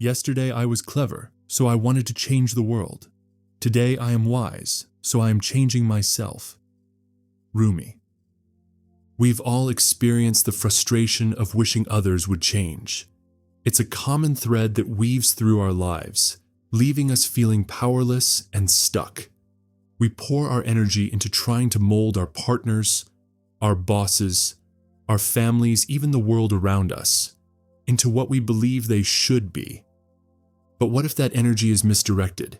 Yesterday I was clever, so I wanted to change the world. Today I am wise, so I am changing myself. Rumi. We've all experienced the frustration of wishing others would change. It's a common thread that weaves through our lives, leaving us feeling powerless and stuck. We pour our energy into trying to mold our partners, our bosses, our families, even the world around us, into what we believe they should be. But what if that energy is misdirected?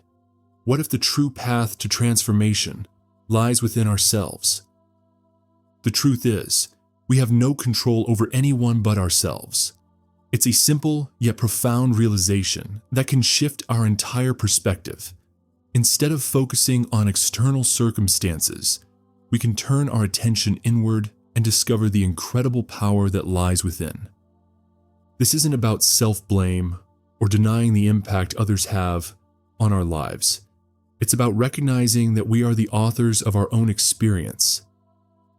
What if the true path to transformation lies within ourselves? The truth is, we have no control over anyone but ourselves. It's a simple yet profound realization that can shift our entire perspective. Instead of focusing on external circumstances, we can turn our attention inward and discover the incredible power that lies within. This isn't about self-blame or denying the impact others have on our lives. It's about recognizing that we are the authors of our own experience.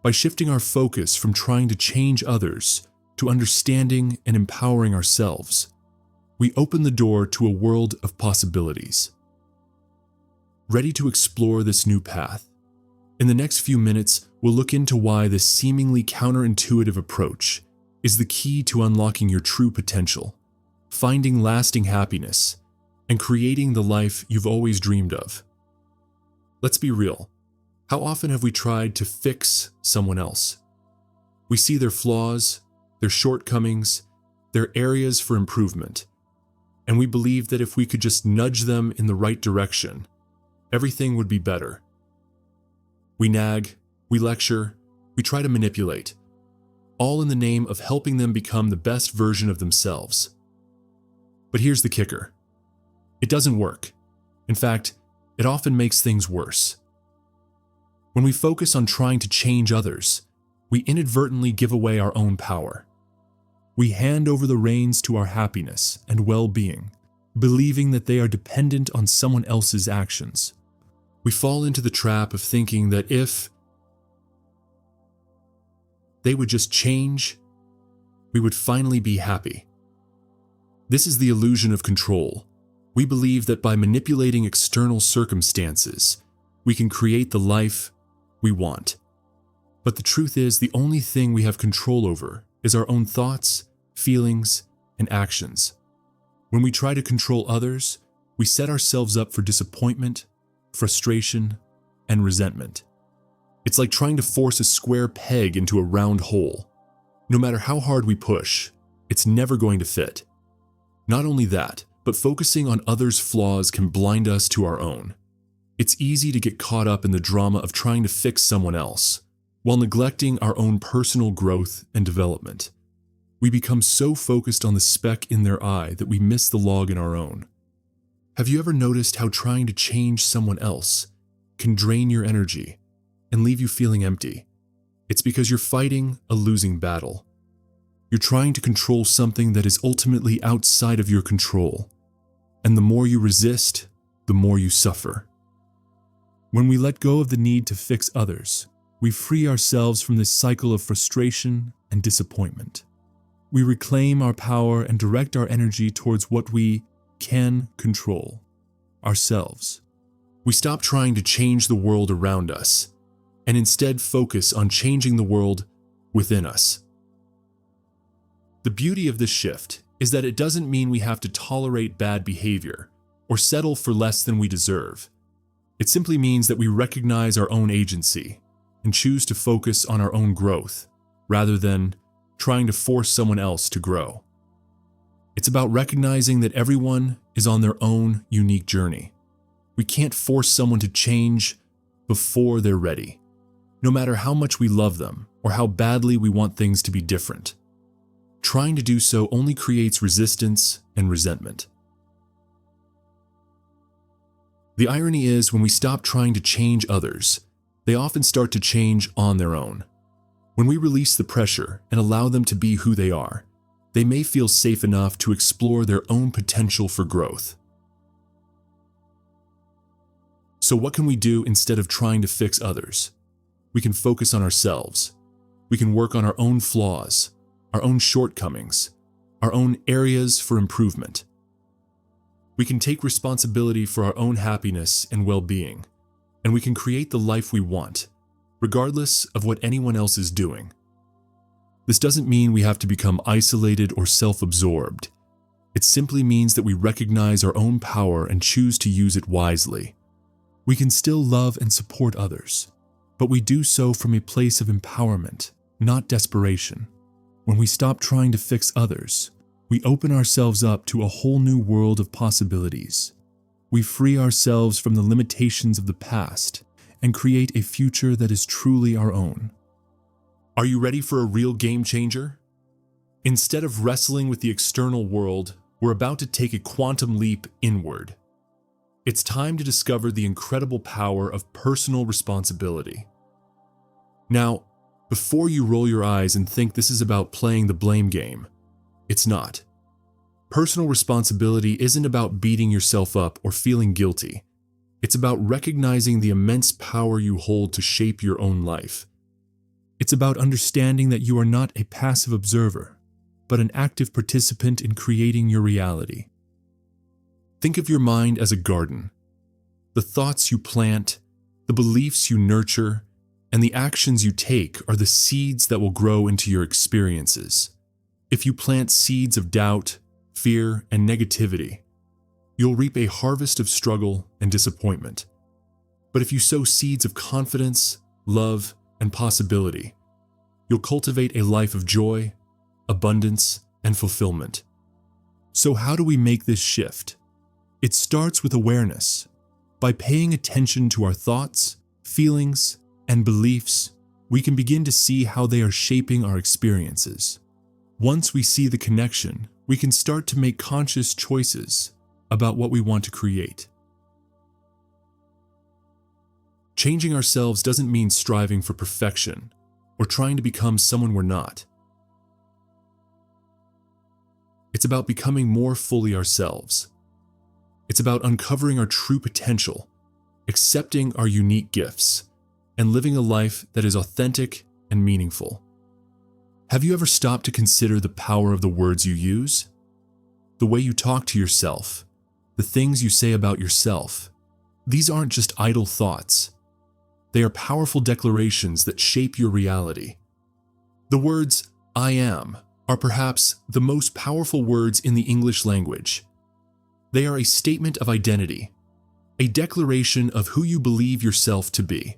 By shifting our focus from trying to change others to understanding and empowering ourselves, we open the door to a world of possibilities. Ready to explore this new path? In the next few minutes, we'll look into why this seemingly counterintuitive approach is the key to unlocking your true potential, finding lasting happiness, and creating the life you've always dreamed of. Let's be real. How often have we tried to fix someone else? We see their flaws, their shortcomings, their areas for improvement, and we believe that if we could just nudge them in the right direction, everything would be better. We nag, we lecture, we try to manipulate, all in the name of helping them become the best version of themselves. But here's the kicker. It doesn't work. In fact, it often makes things worse. When we focus on trying to change others, we inadvertently give away our own power. We hand over the reins to our happiness and well-being, believing that they are dependent on someone else's actions. We fall into the trap of thinking that if they would just change, we would finally be happy. This is the illusion of control. We believe that by manipulating external circumstances, we can create the life we want. But the truth is, the only thing we have control over is our own thoughts, feelings, and actions. When we try to control others, we set ourselves up for disappointment, frustration, and resentment. It's like trying to force a square peg into a round hole. No matter how hard we push, it's never going to fit. Not only that, but focusing on others' flaws can blind us to our own. It's easy to get caught up in the drama of trying to fix someone else, while neglecting our own personal growth and development. We become so focused on the speck in their eye that we miss the log in our own. Have you ever noticed how trying to change someone else can drain your energy and leave you feeling empty? It's because you're fighting a losing battle. You're trying to control something that is ultimately outside of your control. And the more you resist, the more you suffer. When we let go of the need to fix others, we free ourselves from this cycle of frustration and disappointment. We reclaim our power and direct our energy towards what we can control, ourselves. We stop trying to change the world around us and instead focus on changing the world within us. The beauty of this shift is that it doesn't mean we have to tolerate bad behavior or settle for less than we deserve. It simply means that we recognize our own agency and choose to focus on our own growth rather than trying to force someone else to grow. It's about recognizing that everyone is on their own unique journey. We can't force someone to change before they're ready, no matter how much we love them or how badly we want things to be different. Trying to do so only creates resistance and resentment. The irony is, when we stop trying to change others, they often start to change on their own. When we release the pressure and allow them to be who they are, they may feel safe enough to explore their own potential for growth. So what can we do instead of trying to fix others? We can focus on ourselves. We can work on our own flaws, our own shortcomings, our own areas for improvement. We can take responsibility for our own happiness and well-being, and we can create the life we want, regardless of what anyone else is doing. This doesn't mean we have to become isolated or self-absorbed. It simply means that we recognize our own power and choose to use it wisely. We can still love and support others, but we do so from a place of empowerment, not desperation. When we stop trying to fix others, we open ourselves up to a whole new world of possibilities. We free ourselves from the limitations of the past and create a future that is truly our own. Are you ready for a real game changer? Instead of wrestling with the external world, we're about to take a quantum leap inward. It's time to discover the incredible power of personal responsibility. Now, before you roll your eyes and think this is about playing the blame game, it's not. Personal responsibility isn't about beating yourself up or feeling guilty. It's about recognizing the immense power you hold to shape your own life. It's about understanding that you are not a passive observer, but an active participant in creating your reality. Think of your mind as a garden. The thoughts you plant, the beliefs you nurture, and the actions you take are the seeds that will grow into your experiences. If you plant seeds of doubt, fear, and negativity, you'll reap a harvest of struggle and disappointment. But if you sow seeds of confidence, love, and possibility, you'll cultivate a life of joy, abundance, and fulfillment. So how do we make this shift? It starts with awareness. By paying attention to our thoughts, feelings, and beliefs, we can begin to see how they are shaping our experiences. Once we see the connection, we can start to make conscious choices about what we want to create. Changing ourselves doesn't mean striving for perfection or trying to become someone we're not. It's about becoming more fully ourselves. It's about uncovering our true potential, accepting our unique gifts, and living a life that is authentic and meaningful. Have you ever stopped to consider the power of the words you use? The way you talk to yourself, the things you say about yourself. These aren't just idle thoughts. They are powerful declarations that shape your reality. The words, "I am," are perhaps the most powerful words in the English language. They are a statement of identity, a declaration of who you believe yourself to be.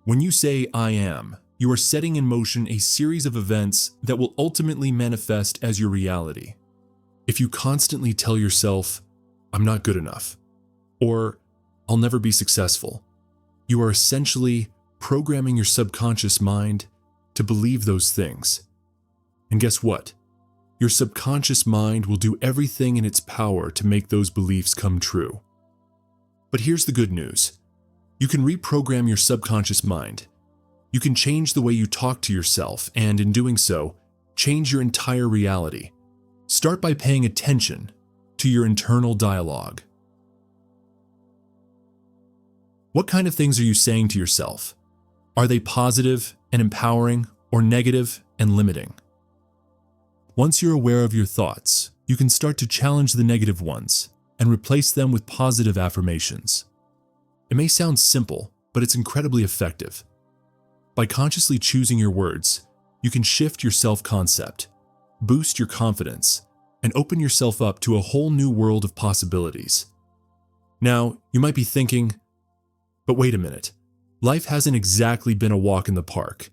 When you say, "I am," you are setting in motion a series of events that will ultimately manifest as your reality. If you constantly tell yourself, "I'm not good enough," or "I'll never be successful," you are essentially programming your subconscious mind to believe those things. And guess what? Your subconscious mind will do everything in its power to make those beliefs come true. But here's the good news. You can reprogram your subconscious mind. You can change the way you talk to yourself, and in doing so, change your entire reality. Start by paying attention to your internal dialogue. What kind of things are you saying to yourself? Are they positive and empowering, or negative and limiting? Once you're aware of your thoughts, you can start to challenge the negative ones and replace them with positive affirmations. It may sound simple, but it's incredibly effective. By consciously choosing your words, you can shift your self-concept, boost your confidence, and open yourself up to a whole new world of possibilities. Now, you might be thinking, but wait a minute, life hasn't exactly been a walk in the park.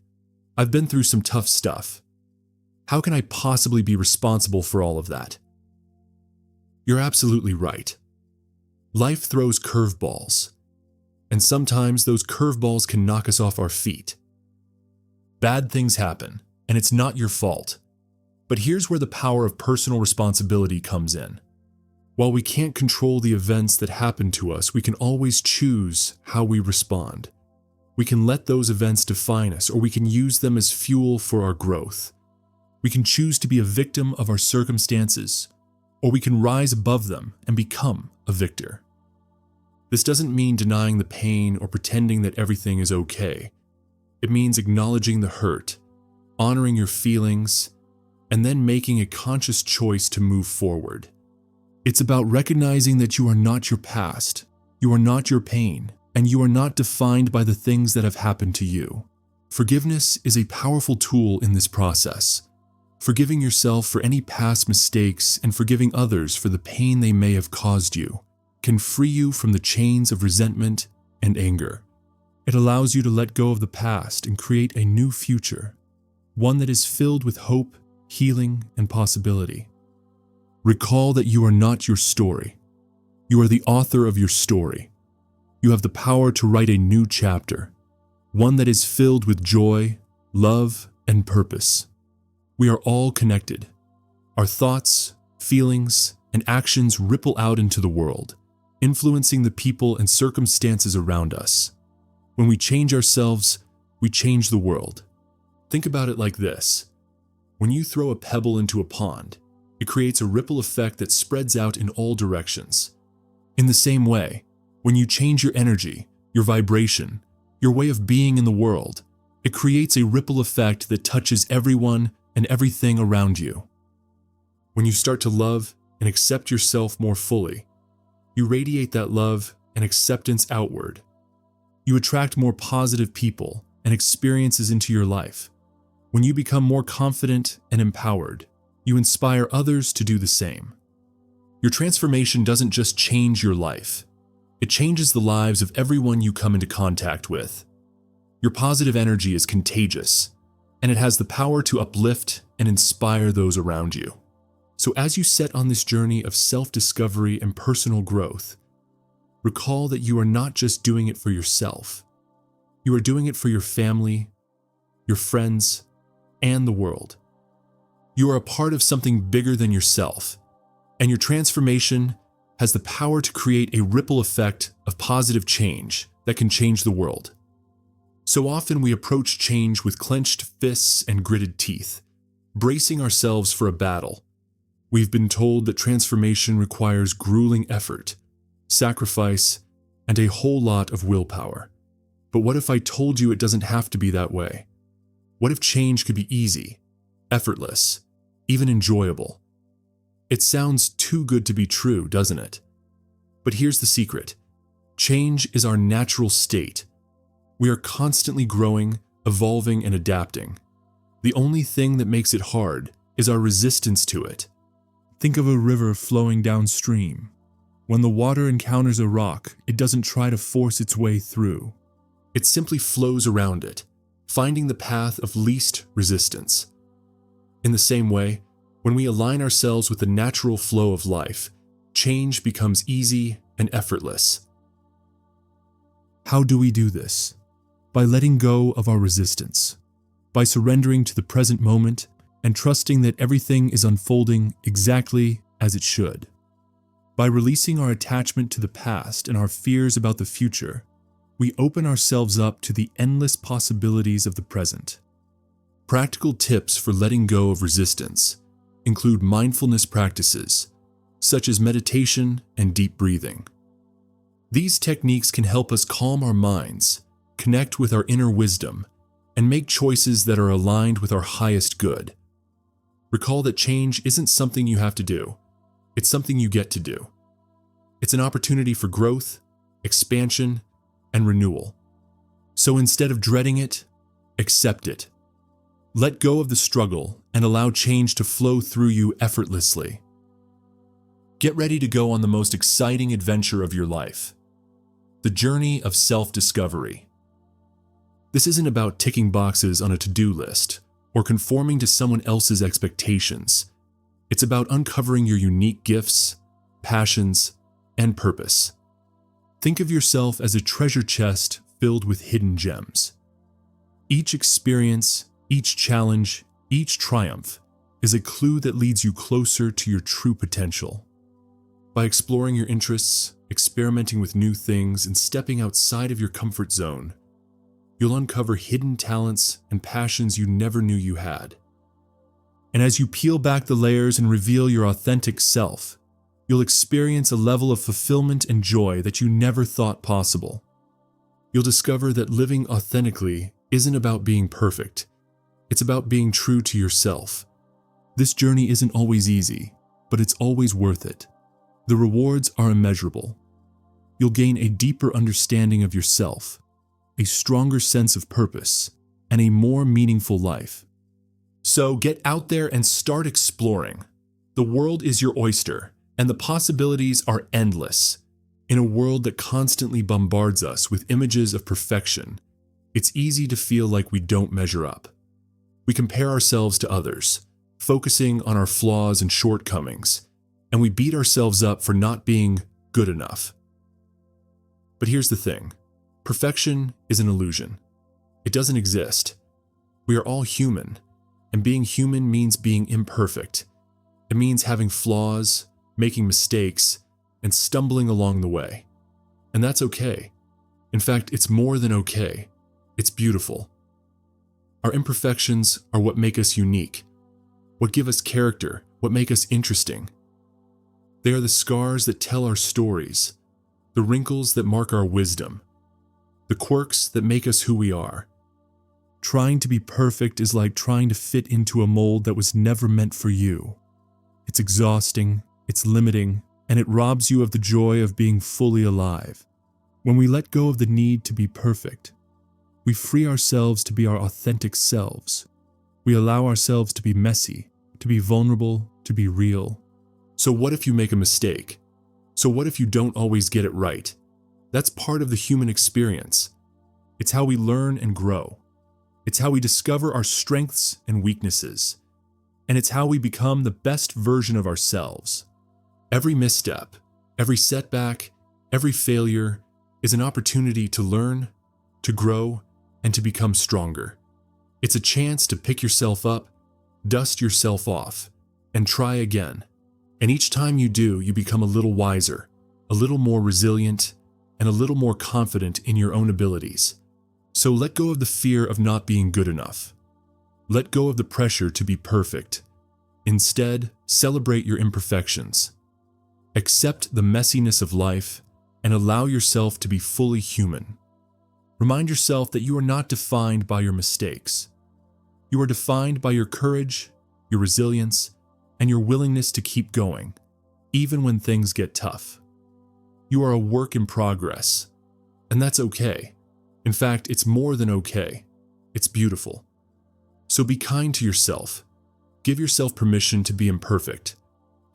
I've been through some tough stuff. How can I possibly be responsible for all of that? You're absolutely right. Life throws curveballs, and sometimes those curveballs can knock us off our feet. Bad things happen, and it's not your fault. But here's where the power of personal responsibility comes in. While we can't control the events that happen to us, we can always choose how we respond. We can let those events define us, or we can use them as fuel for our growth. We can choose to be a victim of our circumstances, or we can rise above them and become a victor. This doesn't mean denying the pain or pretending that everything is okay. It means acknowledging the hurt, honoring your feelings, and then making a conscious choice to move forward. It's about recognizing that you are not your past, you are not your pain, and you are not defined by the things that have happened to you. Forgiveness is a powerful tool in this process. Forgiving yourself for any past mistakes and forgiving others for the pain they may have caused you can free you from the chains of resentment and anger. It allows you to let go of the past and create a new future, one that is filled with hope, healing, and possibility. Recall that you are not your story. You are the author of your story. You have the power to write a new chapter, one that is filled with joy, love, and purpose. We are all connected. Our thoughts, feelings, and actions ripple out into the world, influencing the people and circumstances around us. When we change ourselves, we change the world. Think about it like this. When you throw a pebble into a pond, it creates a ripple effect that spreads out in all directions. In the same way, when you change your energy, your vibration, your way of being in the world, it creates a ripple effect that touches everyone and everything around you. When you start to love and accept yourself more fully, you radiate that love and acceptance outward. You attract more positive people and experiences into your life. When you become more confident and empowered, you inspire others to do the same. Your transformation doesn't just change your life, it changes the lives of everyone you come into contact with. Your positive energy is contagious, and it has the power to uplift and inspire those around you. So as you set on this journey of self-discovery and personal growth, recall that you are not just doing it for yourself. You are doing it for your family, your friends, and the world. You are a part of something bigger than yourself, and your transformation has the power to create a ripple effect of positive change that can change the world. So often we approach change with clenched fists and gritted teeth, bracing ourselves for a battle. We've been told that transformation requires grueling effort, sacrifice, and a whole lot of willpower. But what if I told you it doesn't have to be that way? What if change could be easy, effortless, even enjoyable? It sounds too good to be true, doesn't it? But here's the secret. Change is our natural state. We are constantly growing, evolving, and adapting. The only thing that makes it hard is our resistance to it. Think of a river flowing downstream. When the water encounters a rock, it doesn't try to force its way through. It simply flows around it, finding the path of least resistance. In the same way, when we align ourselves with the natural flow of life, change becomes easy and effortless. How do we do this? By letting go of our resistance, by surrendering to the present moment and trusting that everything is unfolding exactly as it should. By releasing our attachment to the past and our fears about the future, we open ourselves up to the endless possibilities of the present. Practical tips for letting go of resistance include mindfulness practices, such as meditation and deep breathing. These techniques can help us calm our minds, connect with our inner wisdom, and make choices that are aligned with our highest good. Recall that change isn't something you have to do, it's something you get to do. It's an opportunity for growth, expansion, and renewal. So instead of dreading it, accept it. Let go of the struggle and allow change to flow through you effortlessly. Get ready to go on the most exciting adventure of your life, the journey of self-discovery. This isn't about ticking boxes on a to-do list or conforming to someone else's expectations. It's about uncovering your unique gifts, passions, and purpose. Think of yourself as a treasure chest filled with hidden gems. Each experience, each challenge, each triumph is a clue that leads you closer to your true potential. By exploring your interests, experimenting with new things, and stepping outside of your comfort zone, you'll uncover hidden talents and passions you never knew you had. And as you peel back the layers and reveal your authentic self, you'll experience a level of fulfillment and joy that you never thought possible. You'll discover that living authentically isn't about being perfect. It's about being true to yourself. This journey isn't always easy, but it's always worth it. The rewards are immeasurable. You'll gain a deeper understanding of yourself, a stronger sense of purpose, and a more meaningful life. So get out there and start exploring. The world is your oyster, and the possibilities are endless. In a world that constantly bombards us with images of perfection, it's easy to feel like we don't measure up. We compare ourselves to others, focusing on our flaws and shortcomings, and we beat ourselves up for not being good enough. But here's the thing. Perfection is an illusion. It doesn't exist. We are all human, and being human means being imperfect. It means having flaws, making mistakes, and stumbling along the way. And that's okay. In fact, it's more than okay. It's beautiful. Our imperfections are what make us unique, what give us character, what make us interesting. They are the scars that tell our stories, the wrinkles that mark our wisdom, the quirks that make us who we are. Trying to be perfect is like trying to fit into a mold that was never meant for you. It's exhausting, it's limiting, and it robs you of the joy of being fully alive. When we let go of the need to be perfect, we free ourselves to be our authentic selves. We allow ourselves to be messy, to be vulnerable, to be real. So what if you make a mistake? So what if you don't always get it right? That's part of the human experience. It's how we learn and grow. It's how we discover our strengths and weaknesses. And it's how we become the best version of ourselves. Every misstep, every setback, every failure is an opportunity to learn, to grow, and to become stronger. It's a chance to pick yourself up, dust yourself off, and try again. And each time you do, you become a little wiser, a little more resilient, and a little more confident in your own abilities. So let go of the fear of not being good enough. Let go of the pressure to be perfect. Instead, celebrate your imperfections. Accept the messiness of life and allow yourself to be fully human. Remind yourself that you are not defined by your mistakes. You are defined by your courage, your resilience, and your willingness to keep going, even when things get tough. You are a work in progress, and that's okay. In fact, it's more than okay. It's beautiful. So be kind to yourself. Give yourself permission to be imperfect.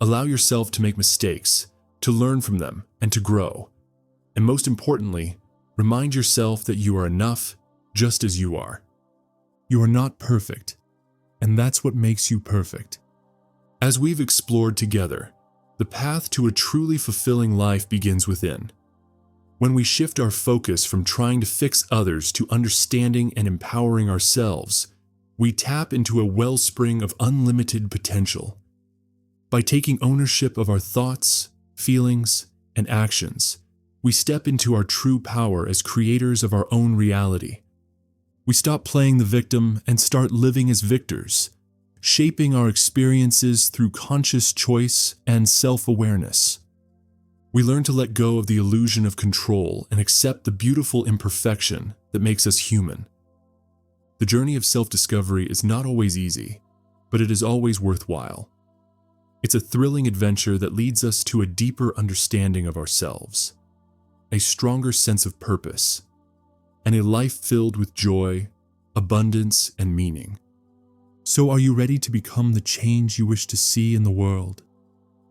Allow yourself to make mistakes, to learn from them, and to grow. And most importantly, remind yourself that you are enough just as you are. You are not perfect, and that's what makes you perfect. As we've explored together, the path to a truly fulfilling life begins within. When we shift our focus from trying to fix others to understanding and empowering ourselves, we tap into a wellspring of unlimited potential. By taking ownership of our thoughts, feelings, and actions, we step into our true power as creators of our own reality. We stop playing the victim and start living as victors, shaping our experiences through conscious choice and self-awareness. We learn to let go of the illusion of control and accept the beautiful imperfection that makes us human. The journey of self-discovery is not always easy, but it is always worthwhile. It's a thrilling adventure that leads us to a deeper understanding of ourselves, a stronger sense of purpose, and a life filled with joy, abundance, and meaning. So are you ready to become the change you wish to see in the world?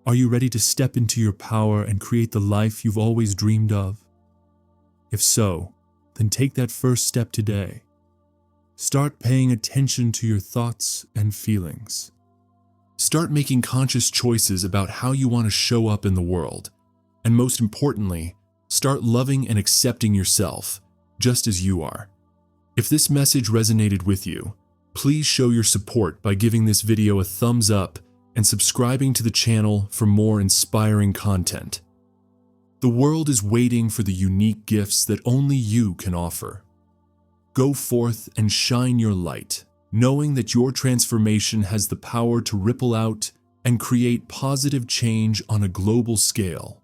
Are you ready to step into your power and create the life you've always dreamed of? If so, then take that first step today. Start paying attention to your thoughts and feelings. Start making conscious choices about how you want to show up in the world. And most importantly, start loving and accepting yourself, just as you are. If this message resonated with you, please show your support by giving this video a thumbs up and subscribing to the channel for more inspiring content. The world is waiting for the unique gifts that only you can offer. Go forth and shine your light, knowing that your transformation has the power to ripple out and create positive change on a global scale.